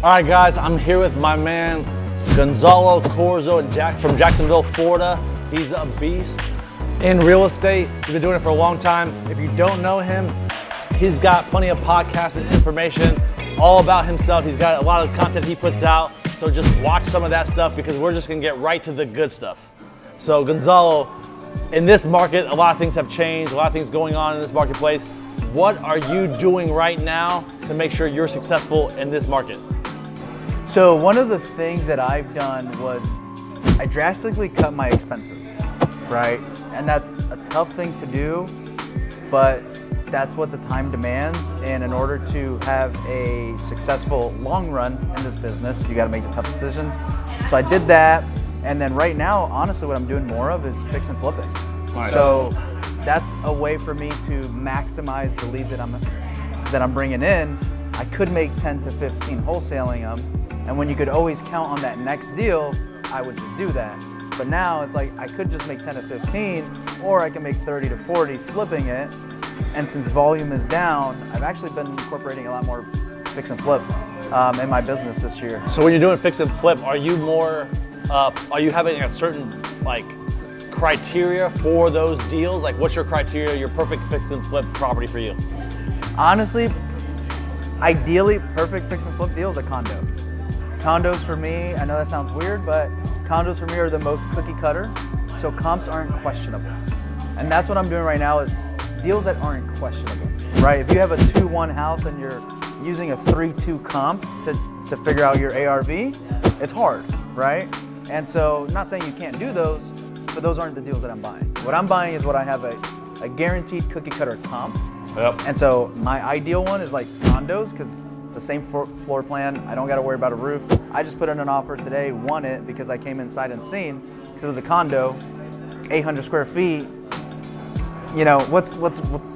All right, guys, I'm here with my man, Gonzalo Corzo from Jacksonville, Florida. He's a beast in real estate. He's been doing it for a long time. If you don't know him, he's got plenty of podcasts and information all about himself. He's got a lot of content he puts out. So just watch some of that stuff because we're just gonna get right to the good stuff. So Gonzalo, in this market, a lot of things have changed, a lot of things going on in this marketplace. What are you doing right now to make sure you're successful in this market? So one of the things that I've done was I drastically cut my expenses, right? And that's a tough thing to do, but that's what the time demands. And in order to have a successful long run in this business, you gotta make the tough decisions. So I did that. And then right now, honestly, what I'm doing more of is fix and flipping. Nice. So that's a way for me to maximize the leads that I'm bringing in. I could make 10 to 15 wholesaling them. And when you could always count on that next deal, I would just do that. But now it's like I could just make 10 to 15, or I can make 30 to 40 flipping it. And since volume is down, I've actually been incorporating a lot more fix and flip in my business this year. So when you're doing fix and flip, are you having a certain criteria for those deals? Like what's your criteria, your perfect fix and flip property for you? Honestly, ideally, perfect fix and flip deal is a condo. Condos for me, I know that sounds weird, but condos for me are the most cookie cutter, so comps aren't questionable. And that's what I'm doing right now is deals that aren't questionable, right? If you have a 2-1 house and you're using a 3-2 comp to figure out your ARV, it's hard, right? And so, not saying you can't do those, but those aren't the deals that I'm buying. What I'm buying is what I have a guaranteed cookie cutter comp. Yep. And so my ideal one is like condos because it's the same floor plan. I don't got to worry about a roof. I just put in an offer today, won it because I came inside and seen because it was a condo, 800 square feet. You know, what's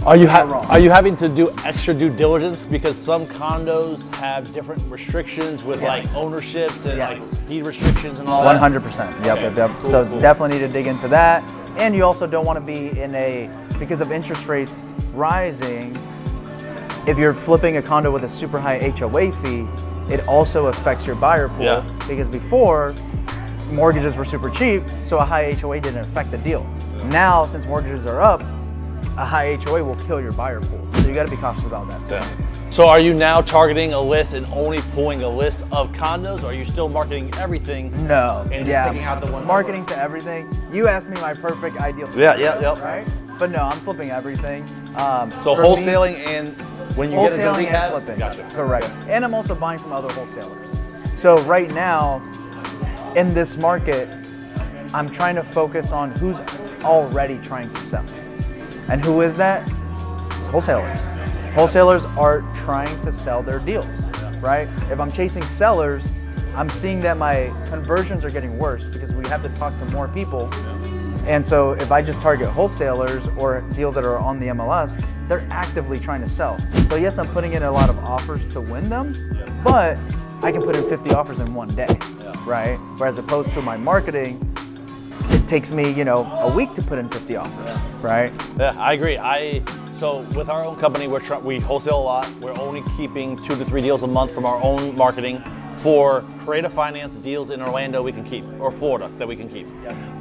Are you wrong? Are you having to do extra due diligence because some condos have different restrictions with like ownerships and like deed restrictions and all that? 100%. Yep, Okay. yep. Cool, So cool. definitely need to dig into that. And you also don't want to be because of interest rates rising, if you're flipping a condo with a super high HOA fee, it also affects your buyer pool. Yeah. Because before, mortgages were super cheap, so a high HOA didn't affect the deal. Now, since mortgages are up, a high HOA will kill your buyer pool. So you got to be cautious about that too. Yeah. So are you now targeting a list and only pulling a list of condos, or are you still marketing everything? No. And just picking out the ones marketing to everything. You asked me my perfect ideal Yeah. right? But no, I'm flipping everything. So for wholesaling and when you get a good wholesaling rehab? and flipping. Gotcha. Correct. Okay. And I'm also buying from other wholesalers. So right now, in this market, I'm trying to focus on who's already trying to sell. And who is that? It's wholesalers. Wholesalers are trying to sell their deals, right? If I'm chasing sellers, I'm seeing that my conversions are getting worse because we have to talk to more people. And so if I just target wholesalers or deals that are on the MLS, they're actively trying to sell. So yes, I'm putting in a lot of offers to win them, but I can put in 50 offers in one day, right? Whereas opposed to my marketing, it takes me, a week to put in 50 offers, right? Yeah, I agree. So with our own company, we wholesale a lot. We're only keeping 2 to 3 deals a month from our own marketing. For creative finance deals in Orlando we can keep, or Florida that we can keep.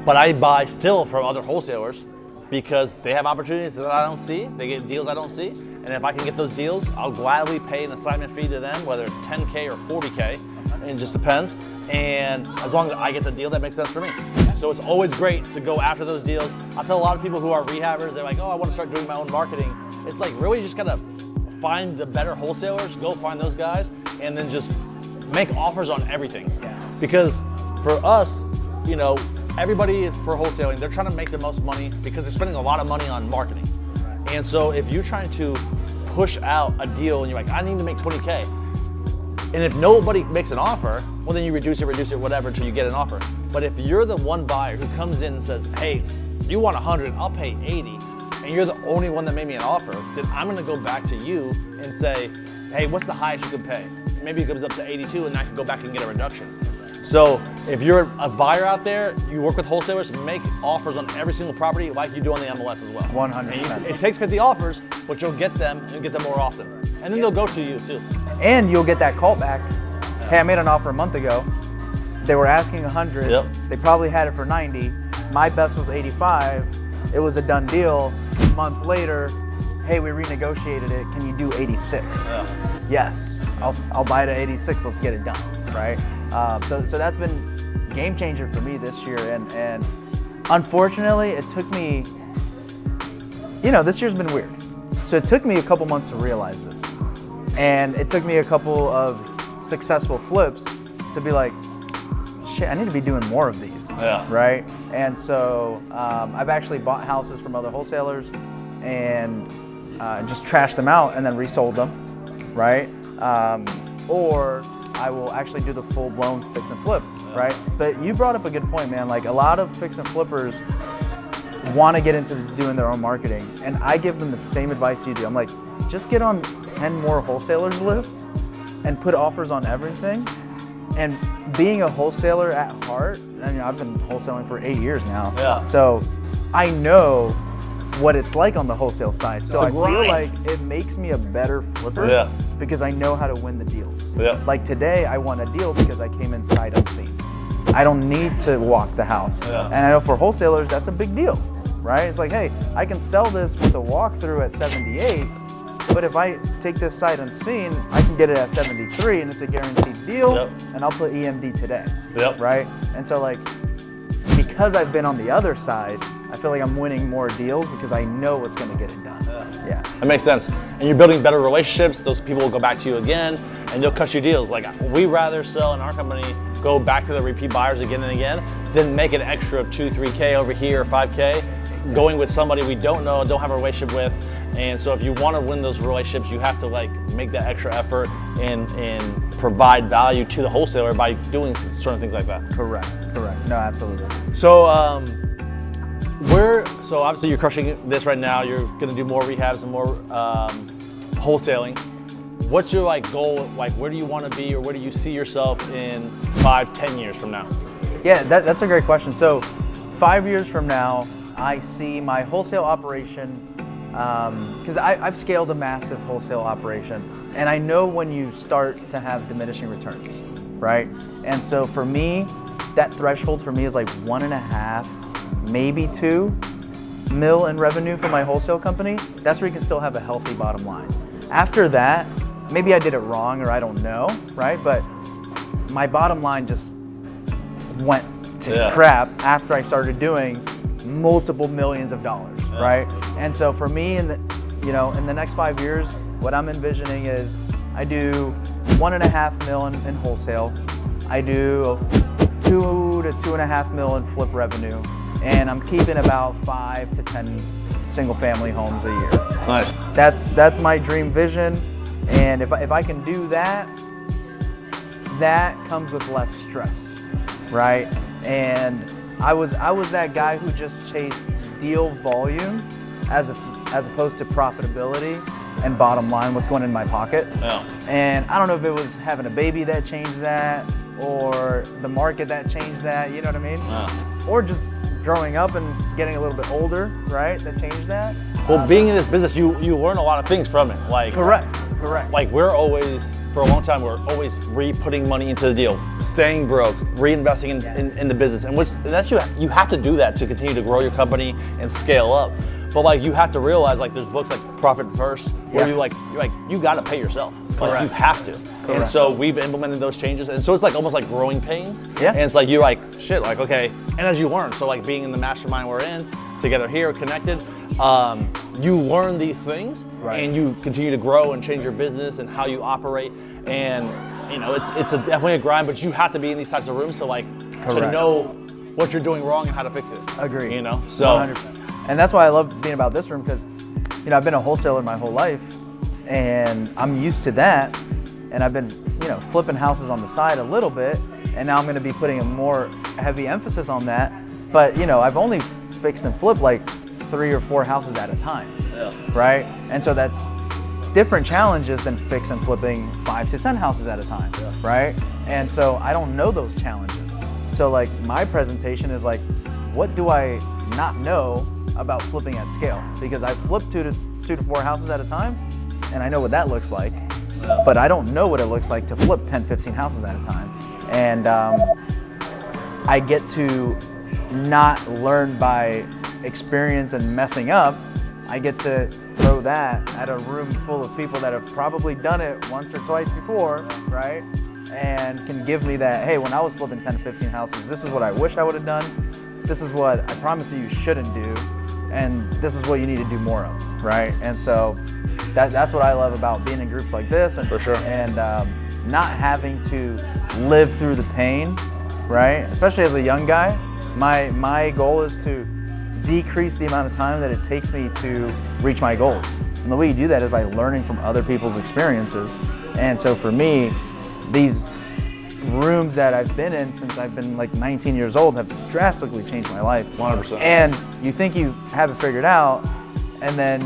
But I buy still from other wholesalers because they have opportunities that I don't see, they get deals I don't see, and if I can get those deals, I'll gladly pay an assignment fee to them, whether it's 10K or 40K, it just depends, and as long as I get the deal that makes sense for me. So it's always great to go after those deals. I tell a lot of people who are rehabbers, they're like, oh, I want to start doing my own marketing. It's like, really, you just gotta find the better wholesalers, go find those guys, and then just make offers on everything. Because for us, everybody for wholesaling, they're trying to make the most money because they're spending a lot of money on marketing. And so if you're trying to push out a deal and you're like, I need to make 20K, and if nobody makes an offer, well then you reduce it, whatever, until you get an offer. But if you're the one buyer who comes in and says, hey, you want 100, I'll pay 80, and you're the only one that made me an offer, then I'm gonna go back to you and say, hey, what's the highest you can pay? Maybe it comes up to 82 and I can go back and get a reduction. So if you're a buyer out there, you work with wholesalers, make offers on every single property like you do on the MLS as well. 100%. It takes 50 offers, but you'll get them and get them more often. And then they'll go to you too. And you'll get that call back Hey, I made an offer a month ago. They were asking 100. Yep. They probably had it for 90. My best was 85. It was a done deal. A month later, hey, we renegotiated it. Can you do 86? Yeah. Yes, I'll buy it at 86. Let's get it done, right? So that's been game changer for me this year, and unfortunately, it took me. This year's been weird. So it took me a couple months to realize this, and it took me a couple of successful flips to be like, shit, I need to be doing more of these, right? And so I've actually bought houses from other wholesalers and just trashed them out and then resold them, right? Or I will actually do the full-blown fix and flip, right? But you brought up a good point, man. Like, a lot of fix and flippers want to get into doing their own marketing, and I give them the same advice you do. I'm like, just get on 10 more wholesalers lists and put offers on everything. And being a wholesaler at heart, I've been wholesaling for 8 years now. Yeah. So I know what it's like on the wholesale side. So I feel like it makes me a better flipper because I know how to win the deals. Yeah. Like today, I won a deal because I came in sight unseen. I don't need to walk the house. Yeah. And I know for wholesalers, that's a big deal, right? It's like, hey, I can sell this with a walkthrough at 78, but if I take this sight unseen, I can get it at 73 and it's a guaranteed deal, and I'll put EMD today, right? And so like, because I've been on the other side, I feel like I'm winning more deals because I know what's gonna get it done. Yeah. That makes sense. And you're building better relationships. Those people will go back to you again and they'll cut you deals. Like, we rather sell in our company, go back to the repeat buyers again and again, than make an extra 2, 3K over here or 5K, going with somebody we don't know, don't have a relationship with. And so if you want to win those relationships, you have to like make that extra effort and provide value to the wholesaler by doing certain things like that. Correct. No, absolutely. So so obviously you're crushing this right now. You're going to do more rehabs and more wholesaling. What's your like goal? Like, where do you want to be, or where do you see yourself in 5-10 years from now? Yeah, that's a great question. So 5 years from now, I see my wholesale operation, because I've scaled a massive wholesale operation, and I know when you start to have diminishing returns, right? And so for me, that threshold for me is like 1.5, maybe 2 mil in revenue for my wholesale company. That's where you can still have a healthy bottom line. After that, maybe I did it wrong or I don't know, right? But my bottom line just went to crap after I started doing multiple millions of dollars, right? And so for me, in the next 5 years, what I'm envisioning is I do 1.5 mil in wholesale, I do 2 to 2.5 mil in flip revenue, and I'm keeping about 5 to 10 single-family homes a year. Nice. That's my dream vision, and if I can do that, that comes with less stress, right? And I was that guy who just chased deal volume as opposed to profitability and bottom line, what's going in my pocket. Yeah. And I don't know if it was having a baby that changed that, or the market that changed that, you know what I mean? Yeah. Or just growing up and getting a little bit older, right, that changed that. Well, being in this business, you learn a lot of things from it. Like Correct. Like we're always, for a long time, we're always putting money into the deal, staying broke, reinvesting in the business, and that's you have to do that to continue to grow your company and scale up. But like, you have to realize, like, there's books like Profit First where you got to pay yourself. Like, you have to. And so we've implemented those changes, and so it's like almost like growing pains. Yeah. And it's like you're like, shit, like, okay. And as you learn, so like being in the mastermind we're in together here, connected, you learn these things, and you continue to grow and change your business and how you operate. And it's definitely a grind, but you have to be in these types of rooms to to know what you're doing wrong and how to fix it. Agreed. So 100%. And that's why I love being about this room, because I've been a wholesaler my whole life, and I'm used to that, and I've been flipping houses on the side a little bit, and now I'm going to be putting a more heavy emphasis on that. But I've only fixed and flipped like 3 or 4 houses at a time, right? And so that's different challenges than fix and flipping 5 to 10 houses at a time, right? And so I don't know those challenges. So like, my presentation is like, what do I not know about flipping at scale? Because I've flipped 2 to 4 houses at a time, and I know what that looks like. but I don't know what it looks like to flip 10, 15 houses at a time. And I get to not learn by experience and messing up. I get to throw that at a room full of people that have probably done it once or twice before, right? And can give me that, hey, when I was flipping 10 to 15 houses, this is what I wish I would have done. This is what I promise you shouldn't do. And this is what you need to do more of, right? And so that's what I love about being in groups like this. And, For sure. And not having to live through the pain, right? Especially as a young guy, my goal is to decrease the amount of time that it takes me to reach my goals. And the way you do that is by learning from other people's experiences. And so for me, these rooms that I've been in since I've been like 19 years old have drastically changed my life. 100%. And you think you have it figured out, and then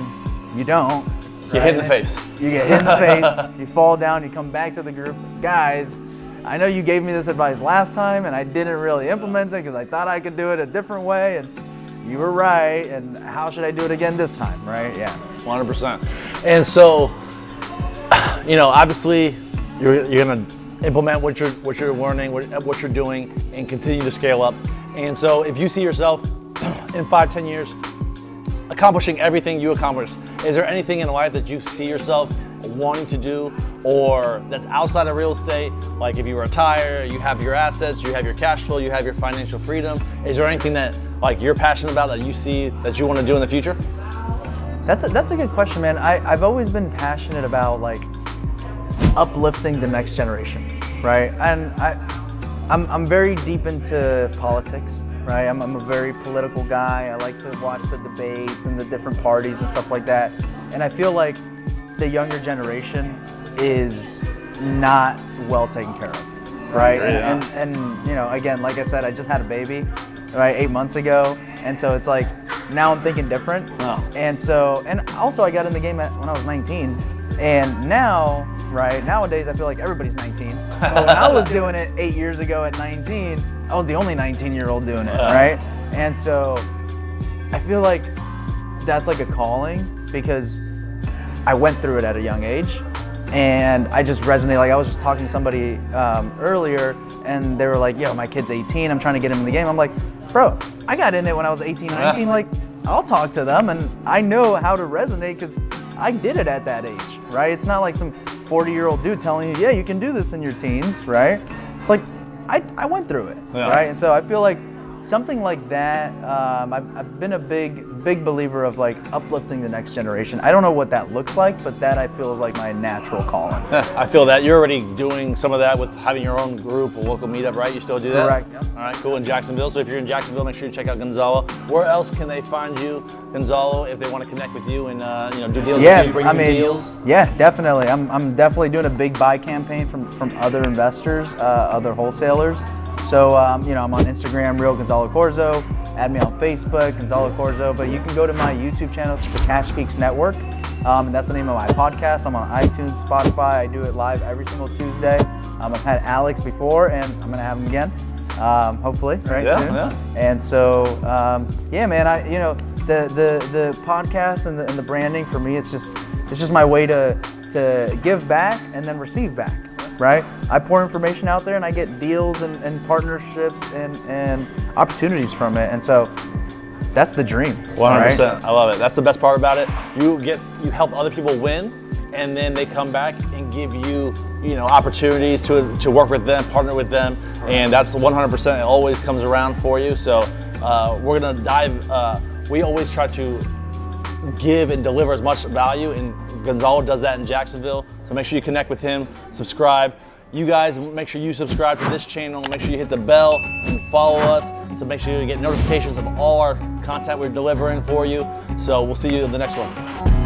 you don't. Get hit in the face. You get hit in the face, you fall down, you come back to the group. Guys, I know you gave me this advice last time and I didn't really implement it because I thought I could do it a different way, and you were right, and how should I do it again this time, right? Yeah. 100%. And so, you know, obviously you're gonna implement what you're learning, what you're doing, and continue to scale up. And so if you see yourself in 5-10 years accomplishing everything you accomplished, is there anything in life that you see yourself wanting to do, or that's outside of real estate? Like if you retire, you have your assets, you have your cash flow, you have your financial freedom. Is there anything that like you're passionate about that you see that you want to do in the future? That's a good question, man. I've always been passionate about like uplifting the next generation, right? And I'm very deep into politics, right? I'm a very political guy. I like to watch the debates and the different parties and stuff like that. And I feel like the younger generation is not well taken care of, right? And you know, again, like I said, I just had a baby, right, 8 months ago. And so it's like, now I'm thinking different. Oh. And so, and also I got in the game when I was 19. And now, right, nowadays I feel like everybody's 19. But when I was doing it 8 years ago at 19, I was the only 19-year-old doing it, right? And so I feel like that's like a calling because I went through it at a young age, and I just resonate. Like I was just talking to somebody earlier, and they were like, yo, my kid's 18, I'm trying to get him in the game. I'm like, bro, I got in it when I was 18, 19, like I'll talk to them, and I know how to resonate because I did it at that age, right? It's not like some 40-year-old dude telling you, yeah, you can do this in your teens, right? It's like, I went through it, right? And so I feel like something like that, I've been a big believer of like uplifting the next generation. I don't know what that looks like, but that I feel is like my natural calling. I feel that you're already doing some of that with having your own group, a local meetup, right? You still do that? Correct. Yep. All right, cool, in Jacksonville. So if you're in Jacksonville, make sure you check out Gonzalo. Where else can they find you, Gonzalo, if they want to connect with you and you know, do deals with you, bring you deals? Yeah, definitely. I'm definitely doing a big buy campaign from other investors, other wholesalers. So, you know, I'm on Instagram, Real Gonzalo Corzo. Add me on Facebook, Gonzalo Corzo. But you can go to my YouTube channel, it's the Cash Geeks Network. And that's the name of my podcast. I'm on iTunes, Spotify. I do it live every single Tuesday. I've had Alex before, and I'm going to have him again, hopefully, right, soon. Yeah. And so, yeah, man, you know, the podcast and the branding for me, it's just my way to give back and then receive back. Right? I pour information out there and I get deals and partnerships and opportunities from it. And so that's the dream. 100%. Right? I love it. That's the best part about it. You help other people win, and then they come back and give you, you know, opportunities to work with them, partner with them. And that's 100%. It always comes around for you. So we're going to dive. We always try to give and deliver as much value, and Gonzalo does that in Jacksonville. So make sure you connect with him, subscribe. You guys, make sure you subscribe to this channel. Make sure you hit the bell and follow us. So make sure you get notifications of all our content we're delivering for you. So we'll see you in the next one.